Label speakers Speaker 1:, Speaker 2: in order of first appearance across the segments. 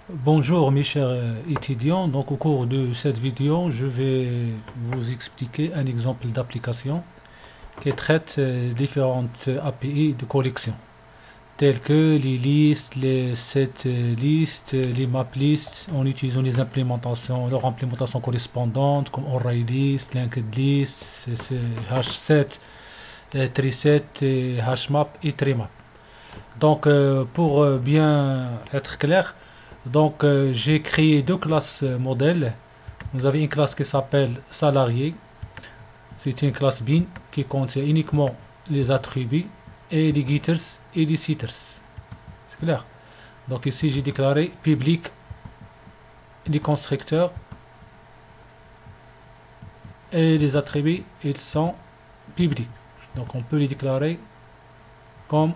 Speaker 1: Bonjour mes chers étudiants, donc au cours de cette vidéo, je vais vous expliquer un exemple d'application qui traite différentes API de collection, telles que les listes, les set listes, les map lists, en utilisant les implémentations, leurs implémentations correspondantes comme ArrayList, LinkedList, Hashset, TreeSet, HashMap et TreeMap. Donc pour bien être clair, j'ai créé deux classes modèles. Vous avez une classe qui s'appelle salarié. C'est une classe bin qui contient uniquement les attributs et les getters et les setters. C'est clair. Donc ici j'ai déclaré public les constructeurs et les attributs ils sont publics. Donc on peut les déclarer comme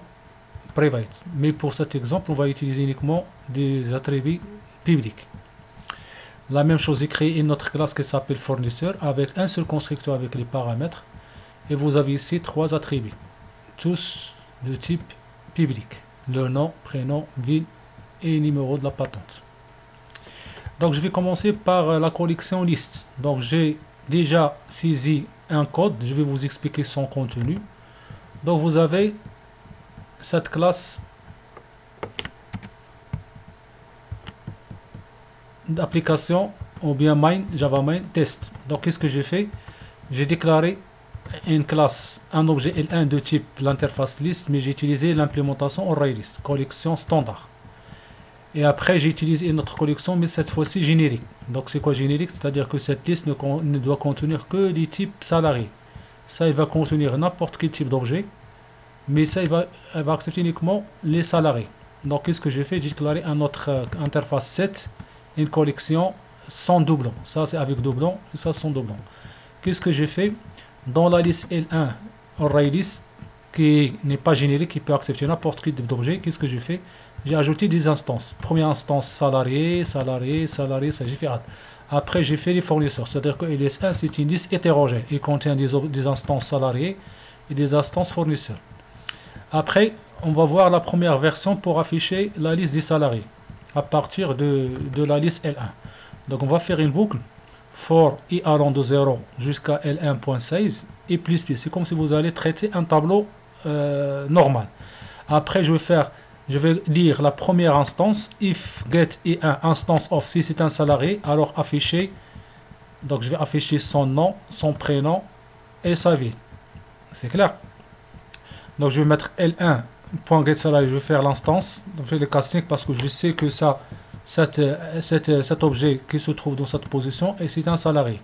Speaker 1: private. Mais pour cet exemple, on va utiliser uniquement des attributs publics. La même chose, j'ai créé une autre classe qui s'appelle fournisseur avec un seul constructeur avec les paramètres. Et vous avez ici trois attributs, tous de type public. Le nom, prénom, ville et numéro de la patente. Donc je vais commencer par la collection liste. Donc j'ai déjà saisi un code, je vais vous expliquer son contenu. Donc vous avez cette classe d'application ou bien main, Java main test. Donc qu'est-ce que j'ai fait? J'ai déclaré une classe, un objet L1 de type l'interface list, mais j'ai utilisé l'implémentation ArrayList, collection standard. Et après j'ai utilisé une autre collection, mais cette fois-ci générique. Donc c'est quoi générique? C'est-à-dire que cette liste ne doit contenir que des types salariés. Ça, il va contenir n'importe quel type d'objet, mais ça, elle va accepter uniquement les salariés. Donc qu'est-ce que j'ai fait? J'ai déclaré un autre interface set, une collection sans doublon. Ça c'est avec doublon et ça sans doublon. Qu'est-ce que j'ai fait? Dans la liste L1 ArrayList, qui n'est pas générique, qui peut accepter n'importe quel type d'objet, qu'est-ce que j'ai fait? J'ai ajouté des instances. Première instance salarié, salarié, salarié, ça j'ai fait add. Après j'ai fait les fournisseurs, c'est-à-dire que LS1 c'est une liste hétérogène. Il contient des instances salariés et des instances fournisseurs. Après, on va voir la première version pour afficher la liste des salariés à partir de la liste L1. Donc on va faire une boucle for i allant de 0 jusqu'à L1.16 et plus. C'est comme si vous allez traiter un tableau normal. Après je vais lire la première instance, if get i1 instance of, si c'est un salarié, alors afficher, donc je vais afficher son nom, son prénom et sa ville. C'est clair? Donc je vais mettre L1.getSalary, je vais faire l'instance, je fais le casting parce que je sais que cet objet qui se trouve dans cette position et c'est un salarié.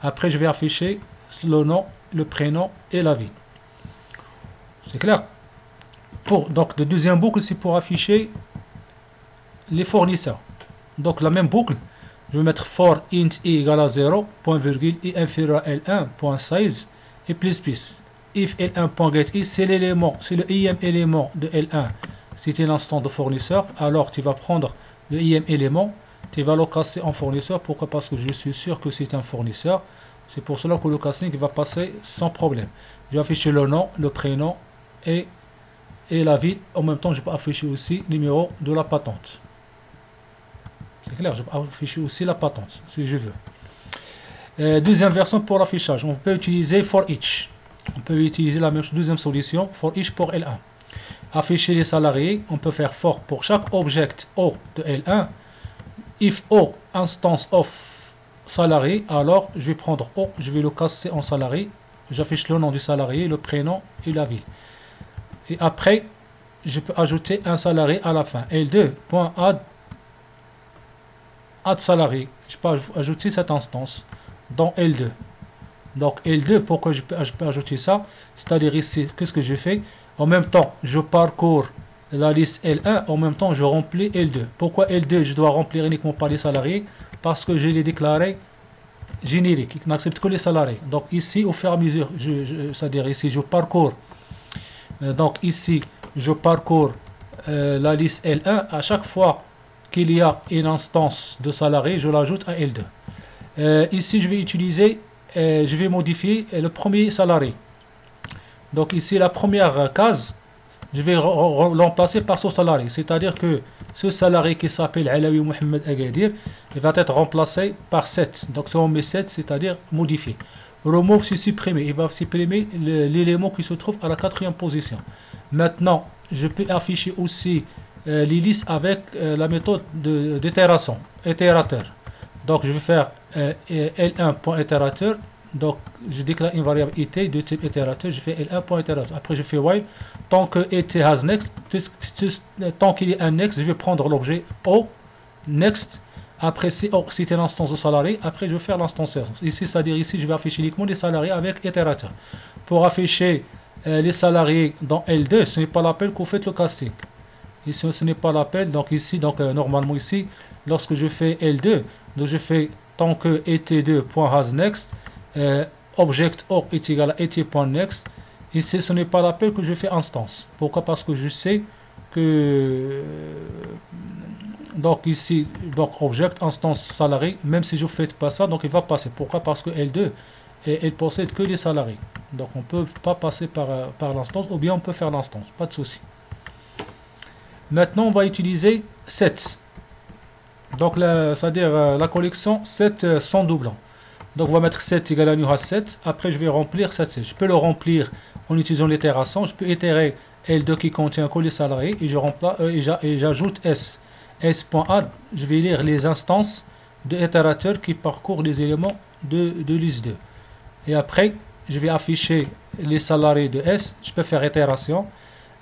Speaker 1: Après je vais afficher le nom, le prénom et la ville. C'est clair? Donc la deuxième boucle c'est pour afficher les fournisseurs. Donc la même boucle, je vais mettre for int i égale à 0, point virgule i inférieur à L1.16 et plus. If L1.getI, c'est l'élément, c'est le IM élément de L1. C'était l'instant de fournisseur, alors tu vas prendre le IM élément, tu vas le casser en fournisseur. Pourquoi? Parce que je suis sûr que c'est un fournisseur. C'est pour cela que le casting va passer sans problème. Je vais afficher le nom, le prénom et la ville. En même temps, je peux afficher aussi le numéro de la patente. C'est clair, je peux afficher aussi la patente si je veux. Deuxième version pour l'affichage, on peut utiliser for each. On peut utiliser la même deuxième solution, for each pour L1. Afficher les salariés, on peut faire for pour chaque object O de L1. If O instance of salarié, alors je vais prendre O, je vais le casser en salarié. J'affiche le nom du salarié, le prénom et la ville. Et après, je peux ajouter un salarié à la fin. L2.add salarié. Je peux ajouter cette instance dans L2. Donc L2, pourquoi je peux ajouter ça? C'est-à-dire ici, qu'est-ce que j'ai fait? En même temps, je parcours la liste L1, en même temps, je remplis L2. Pourquoi L2, je dois remplir uniquement par les salariés? Parce que je l'ai déclaré générique, il n'accepte que les salariés. Donc ici, au fur et à mesure, c'est-à-dire ici, je parcours. Donc ici, je parcours la liste L1. À chaque fois qu'il y a une instance de salariés, je l'ajoute à L2. Ici, je vais utiliser... je vais modifier le premier salarié. Donc ici la première case, je vais l'emplacer par son salarié. C'est-à-dire que ce salarié qui s'appelle Alaoui Mohamed Agadir, il va être remplacé par 7. Donc si on met 7, c'est-à-dire modifié. Remove, c'est supprimer. Il va supprimer l'élément qui se trouve à la 4e position. Maintenant, je peux afficher aussi les listes avec la méthode d'itération, itérateur. Donc je vais faire L1.itérateur. Donc je déclare une variable it de type itérateur, je fais L1.itérateur. Après je fais while, tant que it has next, tant qu'il y a un next, je vais prendre l'objet O, next. Après si c'est une instance de salarié, après je vais faire l'instance ici, c'est-à-dire ici je vais afficher uniquement les salariés avec itérateur. Pour afficher les salariés dans L2, ce n'est pas l'appel que vous faites le casting. Ici ce n'est pas l'appel, donc ici, normalement ici, lorsque je fais L2, donc je fais tant que et2.hasNext, object or est égal à et.next. Ici ce n'est pas l'appel que je fais instance. Pourquoi? Parce que je sais que donc ici, donc object instance salarié, même si je ne fais pas ça, donc il va passer. Pourquoi? Parce que L2 elle possède que les salariés. Donc on ne peut pas passer par l'instance, ou bien on peut faire l'instance, pas de souci. Maintenant on va utiliser 7. Donc c'est-à-dire la collection 7 sans doublant. Donc on va mettre 7 égale à new has 7. Après je vais remplir 7. Je peux le remplir en utilisant l'itération. Je peux itérer L2 qui contient que les salariés et j'ajoute S. S.add, je vais lire les instances de itérateur qui parcourent les éléments de liste 2. Et après je vais afficher les salariés de S. Je peux faire itération.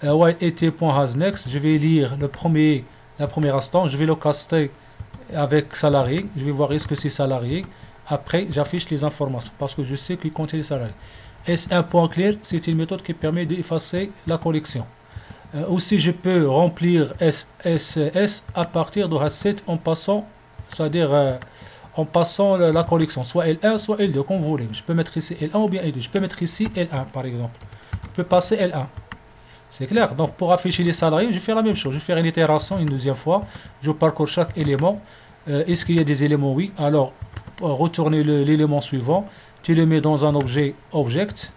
Speaker 1: While et.hasNext, je vais lire la première instance. Je vais le caster avec salarié. Je vais voir est-ce que c'est salarié. Après, j'affiche les informations parce que je sais qu'il contient les salariés. S1.clear, c'est une méthode qui permet d'effacer la collection. Aussi, je peux remplir SSS à partir de has7 en passant, c'est-à-dire en passant la collection, soit L1, soit L2, comme vous voulez. Je peux mettre ici L1 ou bien L2. Je peux mettre ici L1, par exemple. Je peux passer L1. C'est clair. Donc, pour afficher les salariés, je fais la même chose. Je fais une itération une deuxième fois. Je parcours chaque élément. Est-ce qu'il y a des éléments? Oui. Alors, retourner l'élément suivant, tu le mets dans un objet object.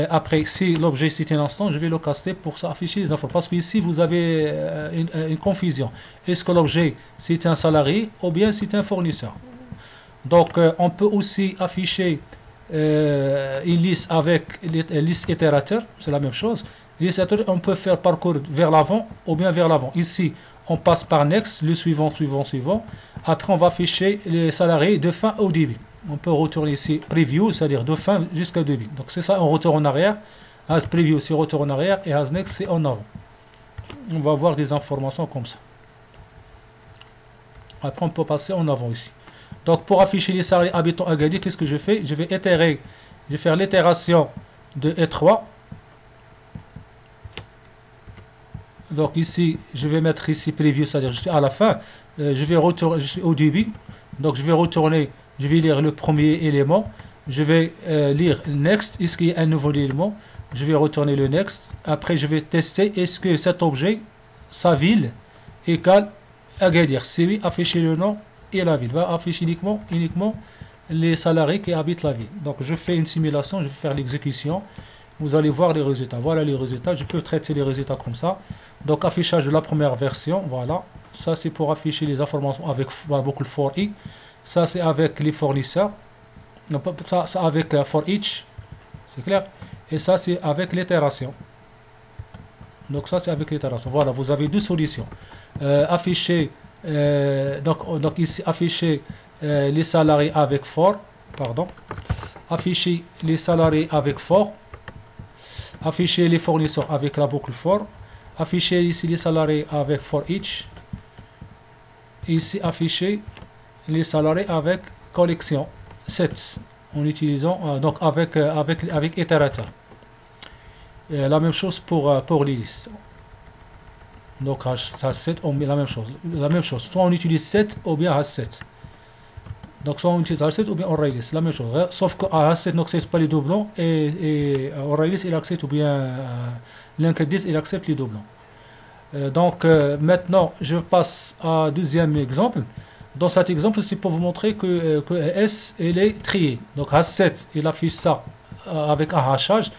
Speaker 1: Après, si l'objet c'est un instant, je vais le caster pour afficher les infos. Parce que ici, vous avez une confusion. Est-ce que l'objet c'est un salarié ou bien c'est un fournisseur? Donc, on peut aussi afficher une liste avec liste itérateur. C'est la même chose. Liste itérateur, on peut faire parcours vers l'avant ou bien vers l'avant. Ici, on passe par next, le suivant. Après, on va afficher les salariés de fin au début. On peut retourner ici preview, c'est-à-dire de fin jusqu'au début. Donc c'est ça, on retourne en arrière. As preview, c'est retour en arrière. Et as next, c'est en avant. On va avoir des informations comme ça. Après, on peut passer en avant ici. Donc pour afficher les salariés habitants Agadir, qu'est-ce que je fais? Je vais itérer. Je vais faire l'itération de E3. Donc ici, je vais mettre ici preview, c'est-à-dire je suis à la fin. Je suis au début. Donc je vais retourner. Je vais lire le premier élément. Je vais lire next. Est-ce qu'il y a un nouveau élément? Je vais retourner le next. Après, je vais tester. Est-ce que cet objet, sa ville, égale Agadir? Si oui, afficher le nom et la ville. Va afficher uniquement les salariés qui habitent la ville. Donc, je fais une simulation. Je vais faire l'exécution. Vous allez voir les résultats. Voilà les résultats. Je peux traiter les résultats comme ça. Donc, affichage de la première version. Voilà. Ça, c'est pour afficher les informations avec beaucoup le for i. Ça, c'est avec les fournisseurs. Non, ça avec for each. C'est clair. Et ça, c'est avec l'itération. Donc, ça, c'est avec l'itération. Voilà, vous avez deux solutions. Afficher, donc ici, afficher les salariés avec for. Pardon. Afficher les salariés avec for. Afficher les fournisseurs avec la boucle for. Afficher ici les salariés avec for each. Ici, afficher les salariés avec collection 7 en utilisant donc avec itérateur. La même chose pour les listes. Donc ça 7 on met la même chose. Soit on utilise 7 ou bien H7. Donc soit on utilise H7 ou bien O'Reilly's, la même chose. Sauf que H7 n'accepte pas les doublons et O'Reilly's il accepte, ou bien Linked il accepte les doublons. Donc maintenant je passe à deuxième exemple. Dans cet exemple, c'est pour vous montrer que S elle est triée. Donc H7 il affiche ça avec un hachage.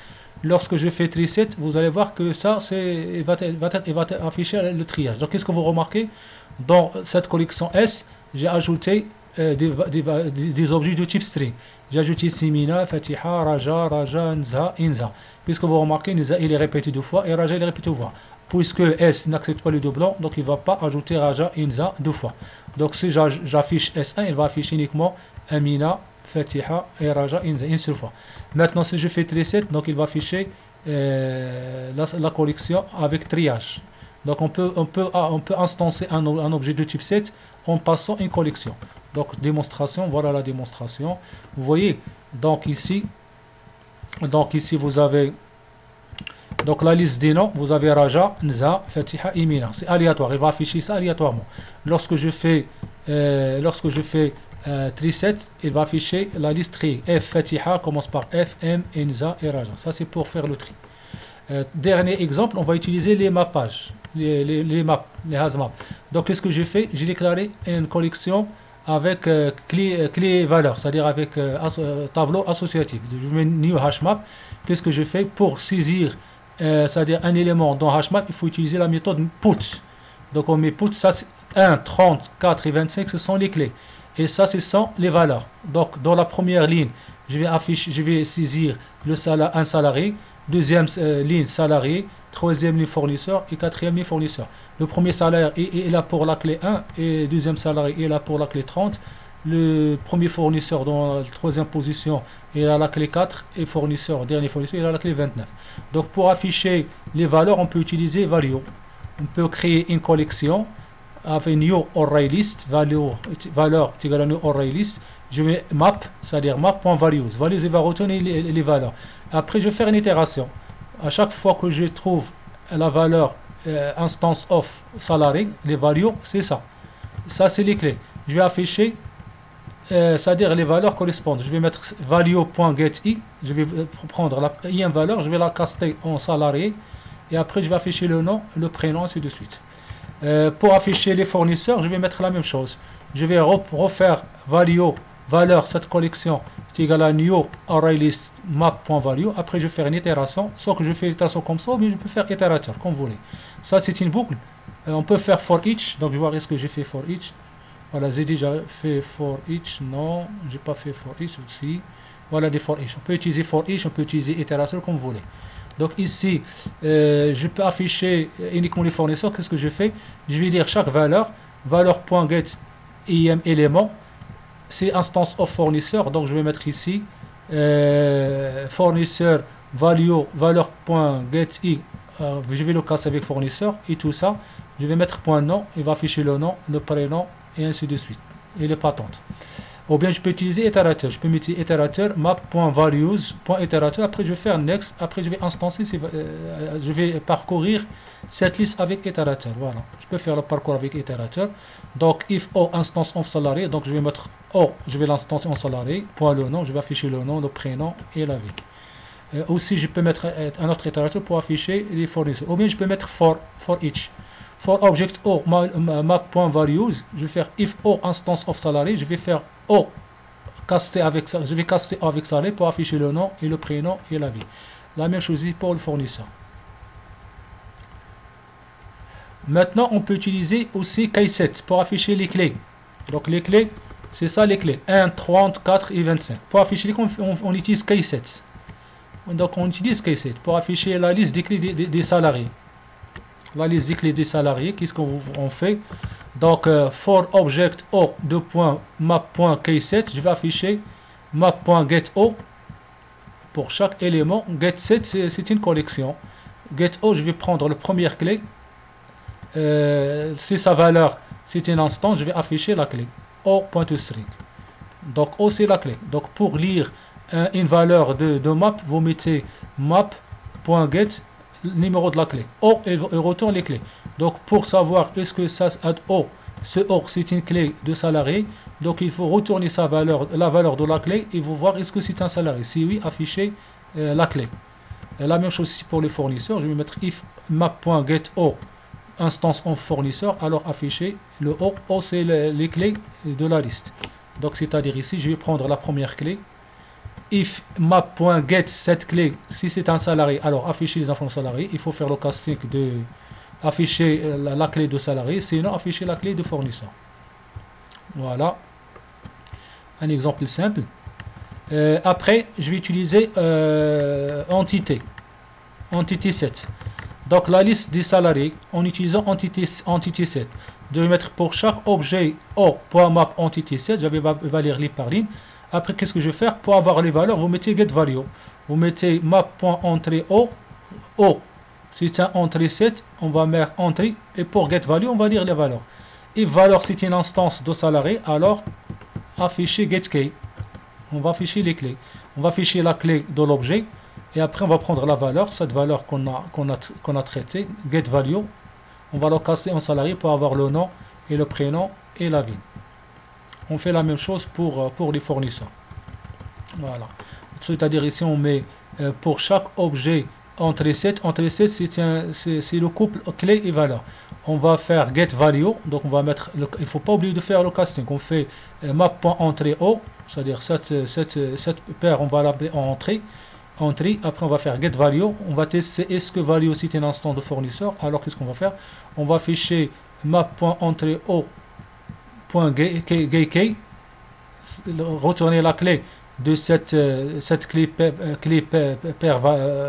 Speaker 1: Lorsque je fais tri-set, vous allez voir que ça, il va afficher le triage. Donc, qu'est-ce que vous remarquez? Dans cette collection S, j'ai ajouté des objets de type string. J'ai ajouté Simina, Fatiha, Raja, Raja, Nza, Inza. Puisque vous remarquez, Nza il est répété 2 fois et Raja il est répété 2 fois. Puisque S n'accepte pas le doublon, donc il ne va pas ajouter Raja, Inza 2 fois. Donc si j'affiche S1, il va afficher uniquement Amina, Fatiha et Raja, Inza une seule fois. Maintenant, si je fais tri-set, donc il va afficher la collection avec triage. Donc on peut instancer un objet de type set en passant une collection. Donc démonstration, voilà la démonstration. Vous voyez, donc ici vous avez donc la liste des noms, vous avez Raja, Nza, Fatiha et Mina. C'est aléatoire, il va afficher ça aléatoirement. Lorsque je fais tri-set, il va afficher la liste tri. F Fatiha commence par F, M, Nza et Raja. Ça c'est pour faire le tri. Dernier exemple, on va utiliser les mappages, les maps, les hazmaps. Donc qu'est-ce que j'ai fait? J'ai déclaré une collection avec clé valeur, c'est-à-dire avec tableau associatif. Je mets new hashmap. Qu'est-ce que je fais pour saisir c'est-à-dire un élément dans hashmap? Il faut utiliser la méthode put. Donc on met put, ça c'est 1, 30, 4 et 25, ce sont les clés. Et ça, ce sont les valeurs. Donc dans la première ligne, je vais saisir un salarié. Deuxième ligne salarié, troisième ligne fournisseur et quatrième ligne fournisseur. Le premier salaire est là pour la clé 1 et le deuxième salarié est là pour la clé 30. Le premier fournisseur dans la troisième position est à la clé 4 et dernier fournisseur est à la clé 29. Donc pour afficher les valeurs, on peut utiliser Value. On peut créer une collection avec new array list, valeur égale à new array list. Je mets map, c'est-à-dire map.values. Values, il va retenir les valeurs. Après, je vais faire une itération. À chaque fois que je trouve la valeur instance of salary, les values, c'est ça. Ça, c'est les clés. Je vais afficher, c'est-à-dire les valeurs correspondent. Je vais mettre value.getI. Je vais prendre la valeur, je vais la caster en salarié. Et après, je vais afficher le nom, le prénom, ainsi de suite. Pour afficher les fournisseurs, je vais mettre la même chose. Je vais refaire valeur, cette collection est égale à new array list map.value. Après, je vais faire une itération. Soit que je fais l'itération comme ça, ou bien je peux faire itérateur, comme vous voulez. Ça, c'est une boucle. On peut faire for each. Donc, je vais voir est-ce que j'ai fait for each. Voilà, j'ai déjà fait for each. Non, j'ai pas fait for each aussi. Voilà des for each. On peut utiliser for each, on peut utiliser itérateur comme vous voulez. Donc ici, je peux afficher uniquement les fournisseurs. Qu'est-ce que je fais? Je vais lire chaque valeur.get im élément. C'est instance of fournisseur. Donc je vais mettre ici fournisseur valeur.getI. Je vais le casser avec fournisseur et tout ça. Je vais mettre point nom. Il va afficher le nom, le prénom et ainsi de suite. Et les patentes. Ou bien je peux utiliser itérateur. Je peux mettre itérateur map.values.itérateur. Après je vais faire next. Après je vais instancer. Je vais parcourir cette liste avec itérateur. Voilà. Je peux faire le parcours avec itérateur. Donc if O instance of salarié. Donc je vais mettre O. Je vais l'instancer en salarié. Point le nom. Je vais afficher le nom, le prénom et la ville. Aussi je peux mettre un autre itérateur pour afficher les fournisseurs. Ou bien je peux mettre for each. For object O map.values, je vais faire if O instance of salary, je vais faire O caster avec ça, je vais caster O avec salary pour afficher le nom et le prénom et la ville. La même chose pour le fournisseur. Maintenant, on peut utiliser aussi keyset pour afficher les clés. Donc les clés, c'est ça les clés 1, 30, 4 et 25. Pour afficher les clés, on utilise keyset. Donc on utilise keyset pour afficher la liste des clés des salariés. La liste des clés des salariés, qu'est-ce qu'on fait? Donc for object O map.keyset, je vais afficher map.getO pour chaque élément. GetSet, c'est une collection. GetO, je vais prendre la première clé. Si sa valeur c'est un instant, je vais afficher la clé O.string. Donc O c'est la clé. Donc pour lire une valeur de map, vous mettez map.get numéro de la clé. O et retourne les clés. Donc pour savoir est-ce que ça O, ce O c'est une clé de salarié, donc il faut retourner sa valeur, la valeur de la clé et vous voir est-ce que c'est un salarié. Si oui, afficher la clé. Et la même chose ici pour les fournisseurs. Je vais mettre if map.getO instance en fournisseur, alors afficher le O. O c'est les clés de la liste. Donc c'est à dire ici je vais prendre la première clé if map.get cette clé, si c'est un salarié, alors afficher les informations salariés, il faut faire le casting de afficher la clé de salarié, sinon afficher la clé de fournisseur. Voilà, un exemple simple. Après, je vais utiliser entité set. Donc la liste des salariés en utilisant entité set. Je vais mettre pour chaque objet o.map entity set, je vais évaluer ligne par ligne. Après, qu'est-ce que je vais faire? Pour avoir les valeurs, vous mettez get value. Vous mettez map.entrée o. C'est un entrée set, on va mettre entrée. Et pour get value, on va lire les valeurs. Et valeur, c'est une instance de salarié, alors afficher get key. On va afficher les clés. On va afficher la clé de l'objet. Et après, on va prendre la valeur, cette valeur qu'on a traitée, get value. On va le casser en salarié pour avoir le nom et le prénom et la ville. On fait la même chose pour les fournisseurs. Voilà. C'est-à-dire ici, on met pour chaque objet entrée set. Entrée set, c'est le couple clé et valeur. On va faire get value. Donc, on va mettre. Il ne faut pas oublier de faire le casting. On fait map.entrée o. C'est-à-dire cette paire, on va l'appeler en entrée. Après on va faire get value, on va tester est-ce que value c'est un instant de fournisseur. Alors qu'est-ce qu'on va faire? On va afficher map.entrée.o.getKey, retourner la clé de cette clé paire,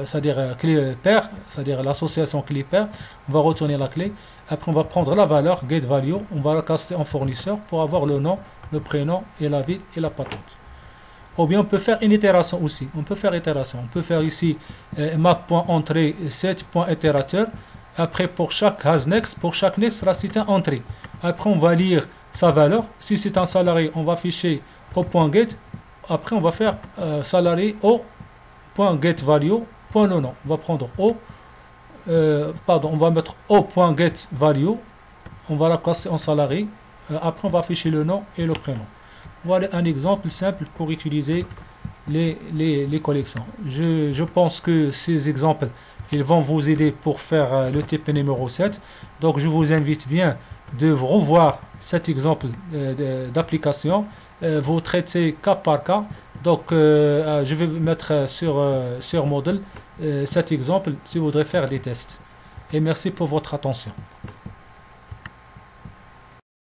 Speaker 1: c'est-à-dire clé paire, c'est-à-dire l'association clé paire. On va retourner la clé. Après on va prendre la valeur get value, on va la casser en fournisseur pour avoir le nom, le prénom et la ville et la patente. Ou bien on peut faire une itération aussi. On peut faire itération. On peut faire ici map.entrée set.itérateur. Après pour chaque hasNext, pour chaque next, là c'est un entrée. Après on va lire sa valeur. Si c'est un salarié, on va afficher o.get. Après on va faire salarié o.getValue. Le nom. On va prendre on va mettre o.getValue. On va la casser en salarié. Après on va afficher le nom et le prénom. Voilà un exemple simple pour utiliser les collections. Je pense que ces exemples ils vont vous aider pour faire le TP numéro 7. Donc je vous invite bien de revoir cet exemple d'application. Vous traitez cas par cas. Donc je vais mettre sur Moodle cet exemple si vous voudrez faire des tests. Et merci pour votre attention.